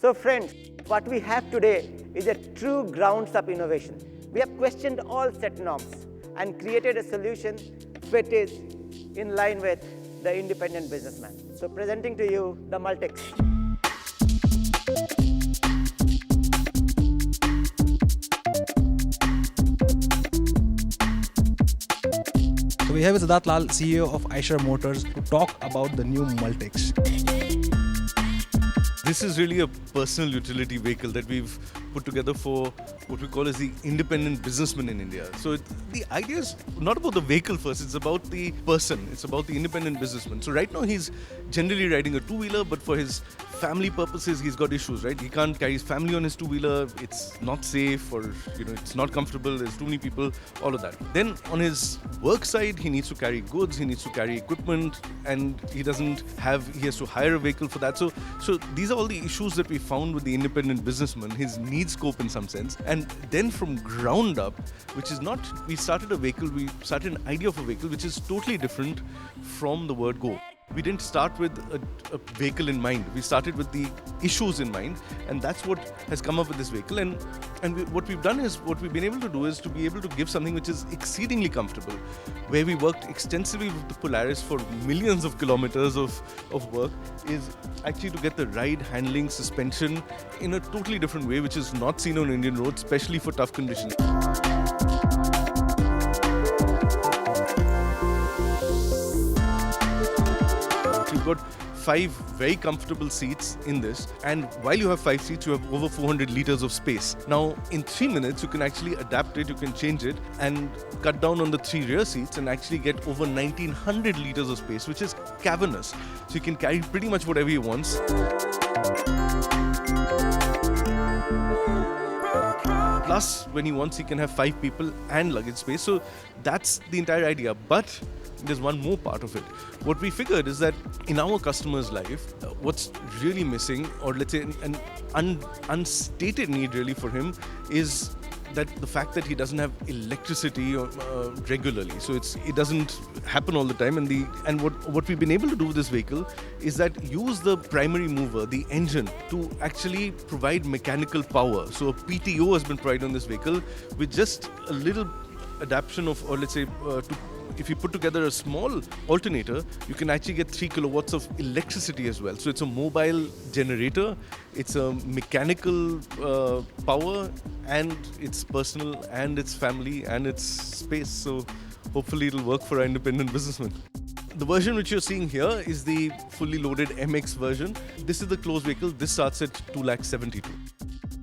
So friends, what we have today is a true grounds-up innovation. We have questioned all set norms and created a solution which is in line with the independent businessman. So presenting to you the Multex. So we have Siddharth Lal, CEO of Eicher Motors, to talk about the new Multex. This is really a personal utility vehicle that we've put together for what we call as the independent businessman in India. So the idea is not about the vehicle first, it's about the person, it's about the independent businessman. So right now he's generally riding a two-wheeler, but for his family purposes he's got issues, right? He can't carry his family on his two-wheeler, it's not safe, or it's not comfortable, there's too many people, all of that. Then on his work side, he needs to carry goods, he needs to carry equipment, and he has to hire a vehicle for that. So these are all the issues that we found with the independent businessman, his need scope in some sense. And then from ground up, we started an idea of a vehicle which is totally different from the word go. We didn't start with a vehicle in mind. We started with the issues in mind, and that's what has come up with this vehicle. What we've been able to do is to be able to give something which is exceedingly comfortable. Where we worked extensively with the Polaris for millions of kilometers of work is actually to get the ride, handling, suspension in a totally different way, which is not seen on Indian roads, especially for tough conditions. You've got 5 very comfortable seats in this, and while you have 5 seats, you have over 400 liters of space. Now, in 3 minutes, you can actually adapt it, you can change it, and cut down on the 3 rear seats and actually get over 1900 liters of space, which is cavernous. So you can carry pretty much whatever you want. Plus, when he wants, he can have 5 people and luggage space. So that's the entire idea. But there's one more part of it. What we figured is that in our customer's life, what's really missing, or let's say an unstated need really for him, is that the fact that he doesn't have electricity regularly. So it doesn't happen all the time. And what we've been able to do with this vehicle is that use the primary mover, the engine, to actually provide mechanical power. So a PTO has been provided on this vehicle with just a little adaptation of, or let's say, if you put together a small alternator, you can actually get 3 kilowatts of electricity as well. So it's a mobile generator, it's a mechanical power, and it's personal, and it's family, and it's space. So hopefully it'll work for our independent businessman. The version which you're seeing here is the fully loaded MX version. This is the closed vehicle. This starts at 2,72,000.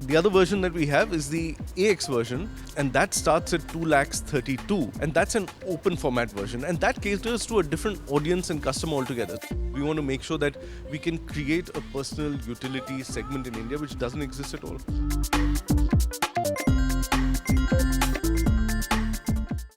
The other version that we have is the AX version, and that starts at 2,32,000, and that's an open format version, and that caters to a different audience and customer altogether. We want to make sure that we can create a personal utility segment in India which doesn't exist at all.